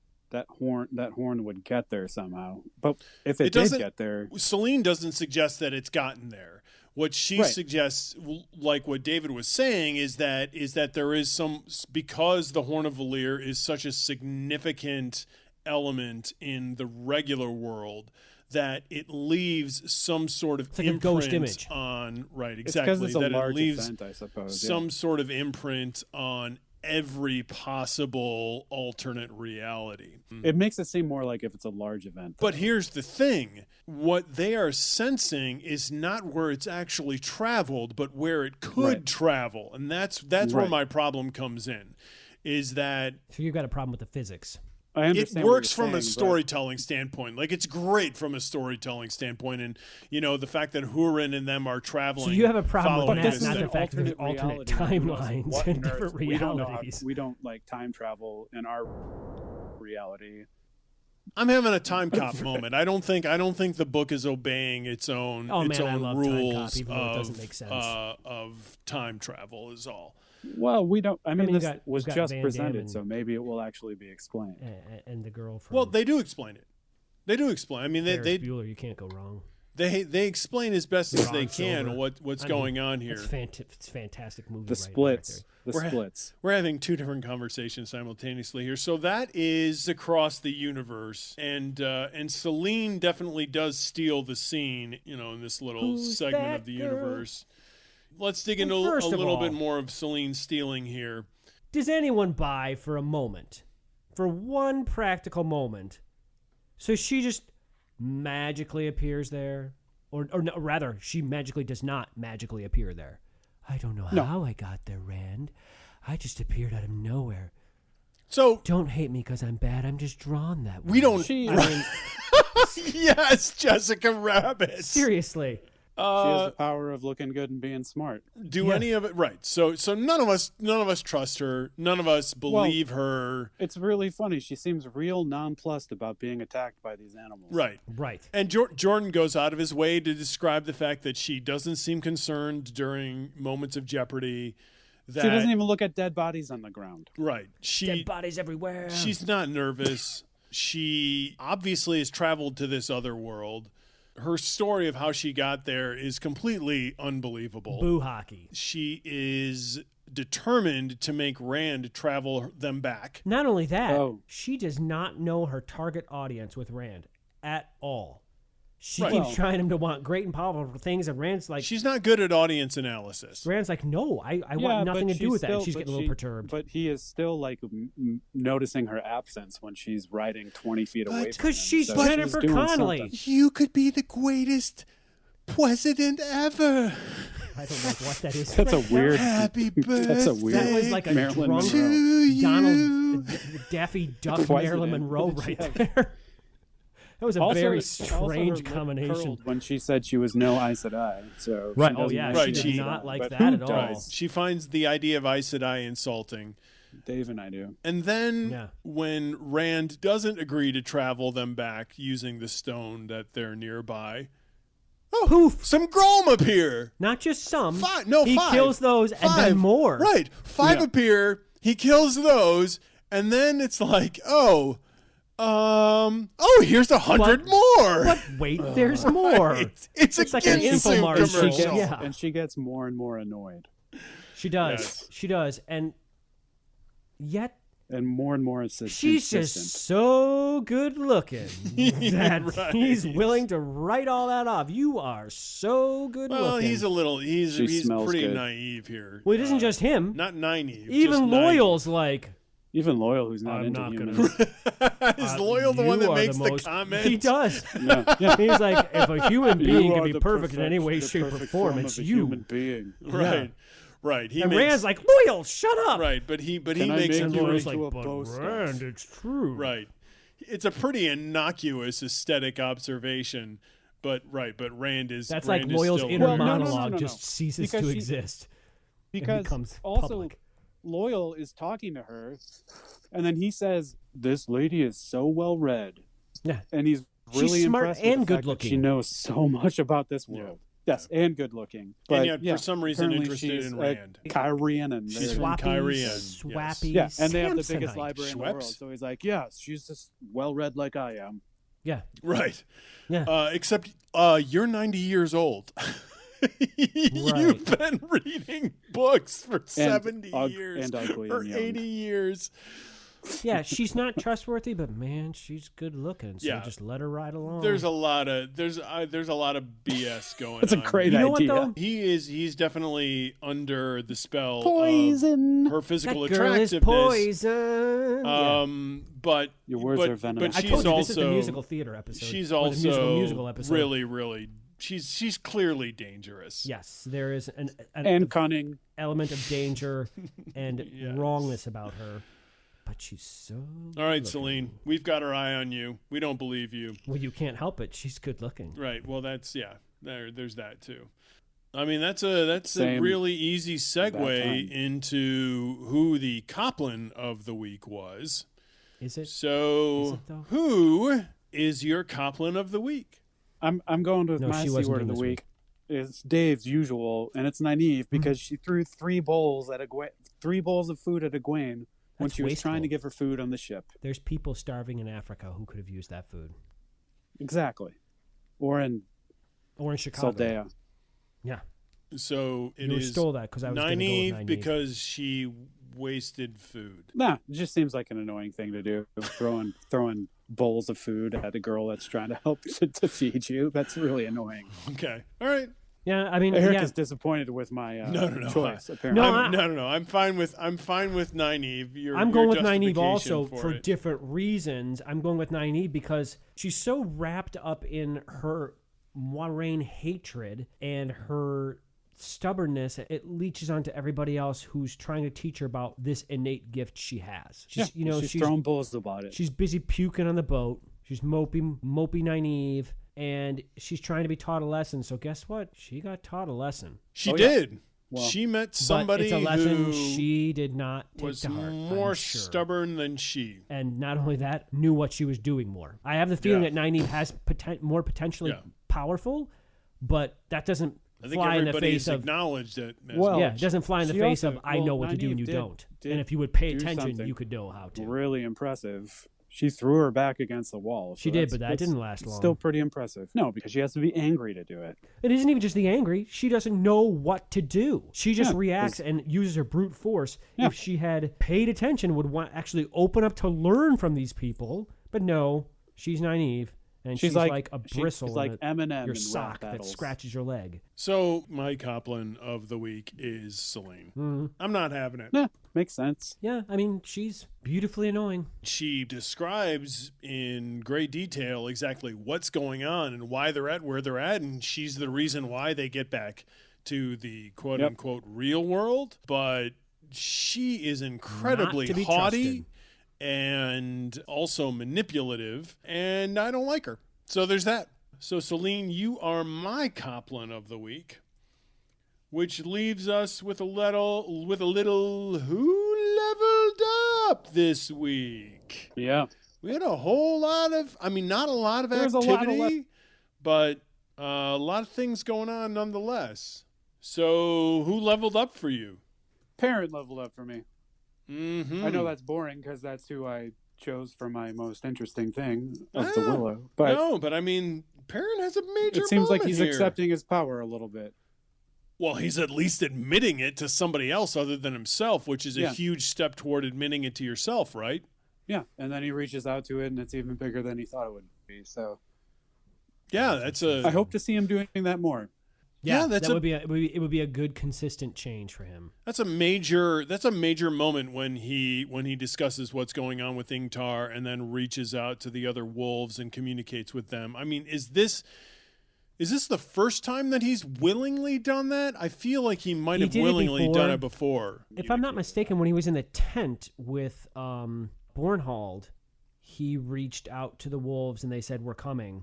horn would get there somehow. But if it did get there, Celine doesn't suggest that it's gotten there. What she suggests, like what David was saying, is that there is some, because the Horn of Valir is such a significant element in the regular world, that it leaves some sort of imprint, a ghost image on exactly, it's because it's a that large it leaves event, I suppose. some sort of imprint on every possible alternate reality. It makes it seem more like if it's a large event. But here's the thing. What they are sensing is not where it's actually traveled, but where it could travel. And that's where my problem comes in, is that... So you've got a problem with the physics. I understand it works from saying, a storytelling standpoint. Like, it's great from a storytelling standpoint. And, the fact that Hurin and them are traveling... So you have a problem with that, this not is the an fact that there's alternate timelines and different realities. We don't like time travel in our reality. I'm having a time cop moment. I don't think the book is obeying its own rules time cop, it doesn't make sense. Of time travel is all. Well, we don't. I mean, this was just Van presented, so maybe it will actually be explained. And the girl from... Well, they do explain it. They do explain. I mean, they Bueller, you can't go wrong. They explain as best as they can what's going on here. It's a fantastic movie. The splits. We're having two different conversations simultaneously here. So that is across the universe, and Celine definitely does steal the scene, in this little segment of the universe. Let's dig into a little bit more of Celine stealing here. Does anyone buy for a moment, for one practical moment, so she just magically appears there? Or no, rather, she magically does not magically appear there. I don't know how I got there, Rand. I just appeared out of nowhere. So don't hate me because I'm bad. I'm just drawn that way. We don't... Yes, Jessica Rabbit. Seriously. She has the power of looking good and being smart. Any of it right? So none of us trust her. None of us believe her. It's really funny. She seems real nonplussed about being attacked by these animals. Right. And Jordan goes out of his way to describe the fact that she doesn't seem concerned during moments of jeopardy. That, she doesn't even look at dead bodies on the ground. Right. Dead bodies everywhere. She's not nervous. She obviously has traveled to this other world. Her story of how she got there is completely unbelievable. Boo hockey. She is determined to make Rand travel them back. Not only that, she does not know her target audience with Rand at all. She keeps trying him to want great and powerful things, and Rand's like... She's not good at audience analysis. Rand's like, no, I want nothing to do with that. And she's getting a little perturbed. But he is still like noticing her absence when she's riding 20 feet away from him. Because she's Jennifer Connelly. You could be the greatest president ever. I don't know what that is. That's a weird... Happy birthday. That's a weird... That was like a Marilyn drunk Monroe. Donald Daffy Duck Marilyn Monroe there. That was a very strange combination. When she said she was no Aes Sedai, so right, she did not like that at all. She finds the idea of Aes Sedai insulting. Dave and I do. And then when Rand doesn't agree to travel them back using the stone that they're nearby, poof! Some Grom appear. Not just some. Five. He kills those and then more. Right. 5 appear. He kills those, and then it's like, oh, here's 100 more. But wait, there's more. It's a like an Ginsu infomercial. commercial. Yeah. And she gets more and more annoyed. She does. Yes. She does. And yet And more she's insistent. just so good looking that Right. he's willing to write all that off. You are so good Well, looking. he's smells pretty good. naive here. Well, it isn't just him. Not naive. Even just Loyal's like, Even Loyal, who's not I'm into not humans. naive. Is Loyal the you one that are makes the most... comment? He does. Yeah. He's like, if a human being You can are be the perfect in any way, the shape, or perfect form, of it's a you. human being. Right. Right. He And makes, Rand's like, Loyal, shut up. right, but he Can I makes make it you Loyal's into like, a but boast Rand, it's true. right. It's a pretty innocuous aesthetic observation, but Rand is That's Rand like is Loyal's still inner Well, no, no, no, monologue no, no. just ceases Because to she- exist. Because becomes also, public. Loyal is talking to her, and then he says, "This lady is so well read." Yeah. And he's She's really smart impressed with and the fact that good-looking. She knows so much about this world. Yes, and good looking. But and yet, yeah, for some reason, apparently interested she's in a Rand. Kyrian, and She's they're- from Kyrian, Swappy, yeah, and they have the biggest Samsonite. library in the world. Schweppes? So he's like, "Yeah, she's just well read like I am." Yeah. Right. Yeah. Except you're 90 years old. You've been reading books for 70 years and ugly or and young. 80 years. Yeah, she's not trustworthy, but man, she's good looking. So Yeah. just let her ride along. There's a lot of BS going That's a on. great You know what, idea. though? He's definitely under the spell Poison. of her That physical girl is attractiveness. poison. But Your words but, are venomous. But I she's told you also this is the musical theater episode. she's or also the musical episode. really she's clearly dangerous. Yes, there is an and cunning. element of danger and Yes. wrongness about her. But she's so All right, good-looking. Celine, we've got our eye on you. We don't believe you. Well, you can't help it. She's good looking. Right. Well, that's there's that too. I mean, that's a Same really easy bad time. segue into who the Coplin of the week was. Is it? So, Is it, though? who is your Coplin of the week? I'm going with No, my she C wasn't word of doing the this week. It's Dave's usual, and it's naive because she threw three bowls of food at Egwene when That's she was wasteful. trying to give her food on the ship. There's people starving in Africa who could have used that food. Exactly. Or in Or in Chicago. Saldea. Yeah. So it You is stole that because I was going to go with Nynaeve Nynaeve. because she wasted food. Nah, it just seems like an annoying thing to do. Throwing bowls of food at a girl that's trying to help to feed you. That's really annoying. Okay. All right. Yeah, I mean, Eric yeah. is disappointed with my No. choice, apparently. No, No. I'm fine with Nynaeve. I'm going your with Nynaeve justification also for it. different reasons. I'm going with Nynaeve because she's so wrapped up in her Moiraine hatred and her stubbornness. It leaches onto everybody else who's trying to teach her about this innate gift she has. She's, she's throwing bulls about it. She's busy puking on the boat. She's mopey Nynaeve, and she's trying to be taught a lesson. So guess what? She got taught a lesson. She Oh, yeah. did. Well, she met But somebody it's a lesson who she did not take was to heart. more I'm sure. stubborn than she. And not only that, knew what she was doing more. I have the feeling Yeah. that Nynaeve has more potentially Yeah. powerful, but that doesn't I think fly in the everybody's face of. acknowledged it. as Well, much. Yeah, it doesn't fly in the she face also- of I know what to do Nynaeve and you did- don't. did And if you would pay do attention, something you could know how to. really impressive. She threw her back against the wall. She did, but that didn't last long. Still pretty impressive. No, because she has to be angry to do it. It isn't even just the angry. She doesn't know what to do. She just Yeah, reacts and uses her brute force. Yeah. If she had paid attention, would want actually open up to learn from these people. But no, she's Nynaeve, and she's like a bristle She's like in Eminem your in sock rap that battles. scratches your leg. So my Coplin of the week is Celine. I'm not having it. Nah, makes sense. Yeah, I mean, she's beautifully annoying. She describes in great detail exactly what's going on and why they're at where they're at, and she's the reason why they get back to the quote unquote real world. But she is incredibly Not to be haughty trusted. and also manipulative, and I don't like her. So there's that. So Celine, you are my Coplin of the week, which leaves us with a little who leveled up this week. Yeah. We had a whole lot of, not a lot of There's a lot of activity, but a lot of things going on nonetheless. So who leveled up for you? Parent leveled up for me. Mm-hmm. I know that's boring because that's who I chose for my most interesting thing of the Willow. But no, but I mean, Perrin has a major. It seems like he's here. accepting his power a little bit. Well, he's at least admitting it to somebody else other than himself, which is a Yeah. huge step toward admitting it to yourself, right? Yeah, and then he reaches out to it, and it's even bigger than he thought it would be. So Yeah, that's a. I hope to see him doing that more. Yeah, that's that would be it would be a good consistent change for him. That's a major moment when he discusses what's going on with Ingtar and then reaches out to the other wolves and communicates with them. I mean, is this the first time that he's willingly done that? I feel like he might have willingly done it before. If I'm not mistaken, when he was in the tent with Bornhald, he reached out to the wolves and they said, "We're coming."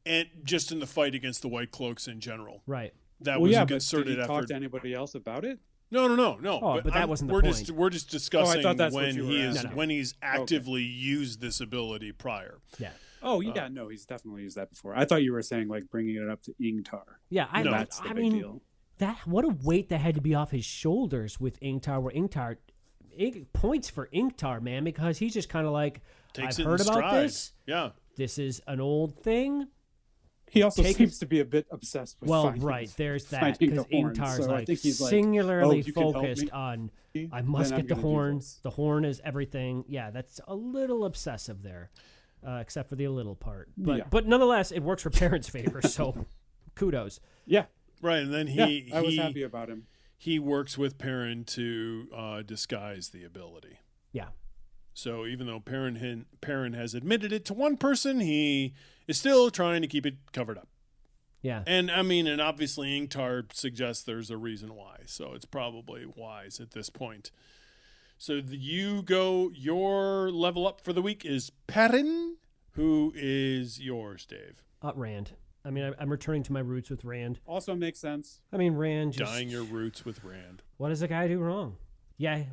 And just in the fight against the White Cloaks in general. Right. That was a but concerted did he effort. talk to anybody else about it? No. Oh, but that wasn't the we're point. We're just discussing that's what when you were he is asking. when he's actively used this ability prior. Yeah. Oh, yeah, no, he's definitely used that before. I thought you were saying, like, bringing it up to Ingtar. Yeah, That's the big deal. What a weight that had to be off his shoulders with Ingtar, where Ingtar points for Ingtar, man, because he's just kind of like, Takes I've it in heard about stride. this. Yeah. This is an old thing. He also seems to be a bit obsessed with there's that, finding because the horn. Ingtar's So I think he's like, singularly you can help focused me? on, I Then must I'm get the gonna do horn. this. The horn is everything. Yeah, that's a little obsessive there, except for the little part. But nonetheless, it works for Perrin's favor, so kudos. Yeah. Right, and then I was happy about him. He works with Perrin to disguise the ability. Yeah. So even though Perrin has admitted it to one person, he is still trying to keep it covered up. Yeah. And I mean, and obviously Ingtar suggests there's a reason why, so it's probably wise at this point. So your level up for the week is Perrin. Who is yours, Dave? Rand. I mean, I'm returning to my roots with Rand. Also makes sense. I mean, Rand just... Dying your roots with Rand. What does the guy do wrong? Yeah,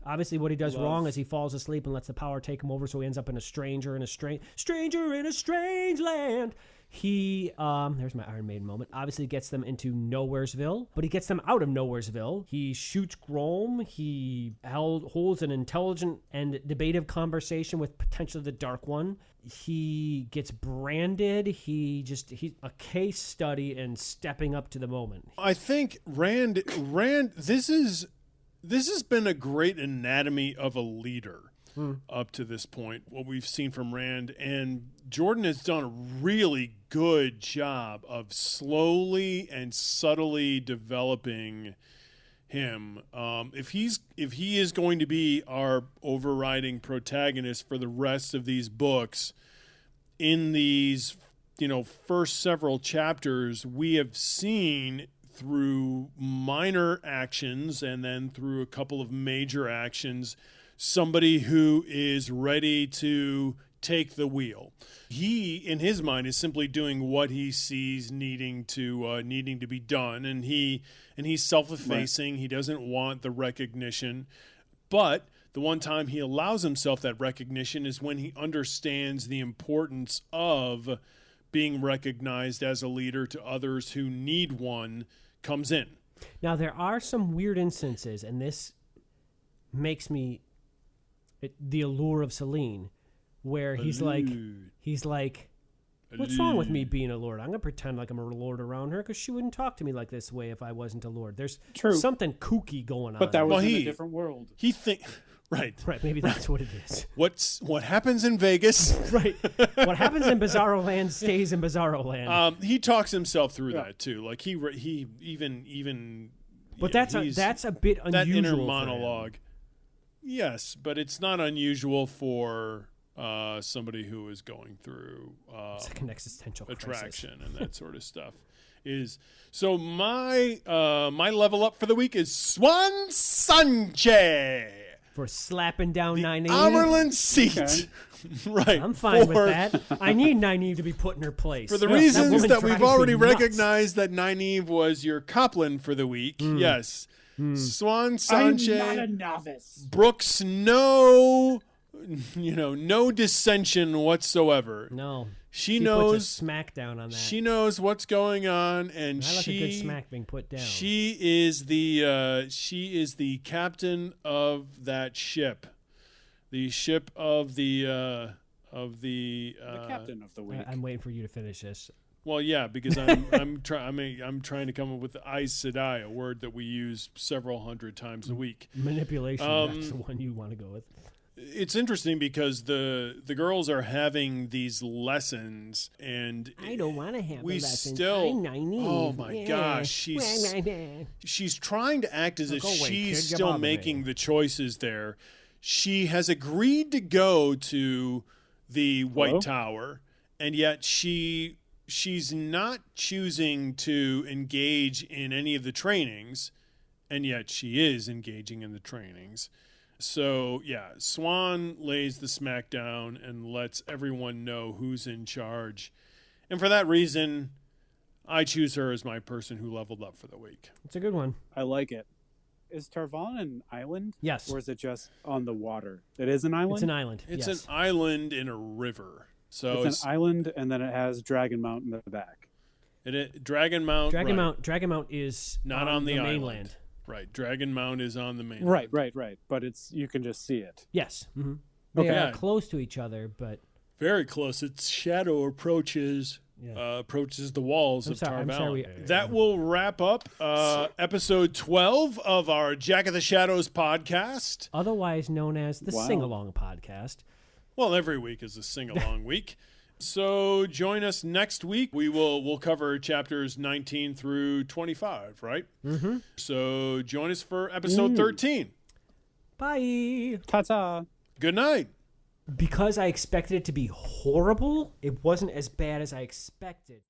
obviously what he does wrong is he falls asleep and lets the power take him over, so he ends up in a stranger in a strange land. He, there's my Iron Maiden moment, obviously gets them into Nowheresville, but he gets them out of Nowheresville. He shoots Grom. He holds an intelligent and debative conversation with potentially the Dark One. He gets branded. He's a case study in stepping up to the moment. I think Rand, this has been a great anatomy of a leader up to this point, what we've seen from Rand. And Jordan has done a really good job of slowly and subtly developing him. If he is going to be our overriding protagonist for the rest of these books, in these first several chapters, we have seen through minor actions and then through a couple of major actions, somebody who is ready to take the wheel. He, in his mind, is simply doing what he sees needing to be done, and he's self-effacing. Right. He doesn't want the recognition, but the one time he allows himself that recognition is when he understands the importance of being recognized as a leader to others who need one comes in. Now, there are some weird instances, and this makes me the allure of Selene, where he's like, what's wrong with me being a lord? I'm going to pretend like I'm a lord around her because she wouldn't talk to me like this way if I wasn't a lord. There's something kooky going on. But that was in a different world. Right. Maybe that's what it is. What happens in Vegas? Right. What happens in Bizarro Land stays in Bizarro Land. He talks himself through that too. Like he even. But that's a bit unusual. That inner monologue. Yes, but it's not unusual for somebody who is going through it's like an existential attraction crisis. and that sort of stuff. So my level up for the week is Swan Sanche for slapping down Nynaeve. Amerlin seat. Okay. Right. I'm fine with that. I need Nynaeve to be put in her place. For the reasons that we've already recognized that Nynaeve was your Coplin for the week. Yes. Swan Sanche. I'm not a novice. Brooks, no dissension whatsoever. No. She knows puts a smackdown on that. She knows what's going on, and I like a good smack being put down. She is the captain of that ship the ship of the The captain of the week. I'm waiting for you to finish this. Well, yeah, because I'm trying to come up with Aes Sedai, a word that we use several hundred times a week. Manipulation, that's the one you want to go with. It's interesting because the girls are having these lessons, and I don't want to have we lessons. still. I'm naive. Oh my gosh, she's trying to act as if Go away, she's kid, you still bother making me. the choices there. She has agreed to go to the White Tower, and yet she's not choosing to engage in any of the trainings, and yet she is engaging in the trainings. So, yeah, Swan lays the smackdown and lets everyone know who's in charge. And for that reason, I choose her as my person who leveled up for the week. It's a good one. I like it. Is Tarvalin an island? Yes. Or is it just on the water? It is an island? It's an island. It's yes. an island in a river. So It's an island, and then it has Dragonmount in the back. Dragonmount. Dragonmount is Not on the island. mainland. Right. Dragonmount is on the mainland. Right. But you can just see it. Yes. Mm-hmm. They Okay. are close to each other, but Very close. Its shadow approaches the walls of I'm Tarvalin. sorry, That will wrap up episode 12 of our Jack of the Shadows podcast. otherwise known as the Wow. Sing Along podcast. Well, every week is a sing-along week. So join us next week. We'll cover chapters 19 through 25, right? Mm-hmm. So join us for episode 13. Bye. Ta-ta! Good night. Because I expected it to be horrible, it wasn't as bad as I expected.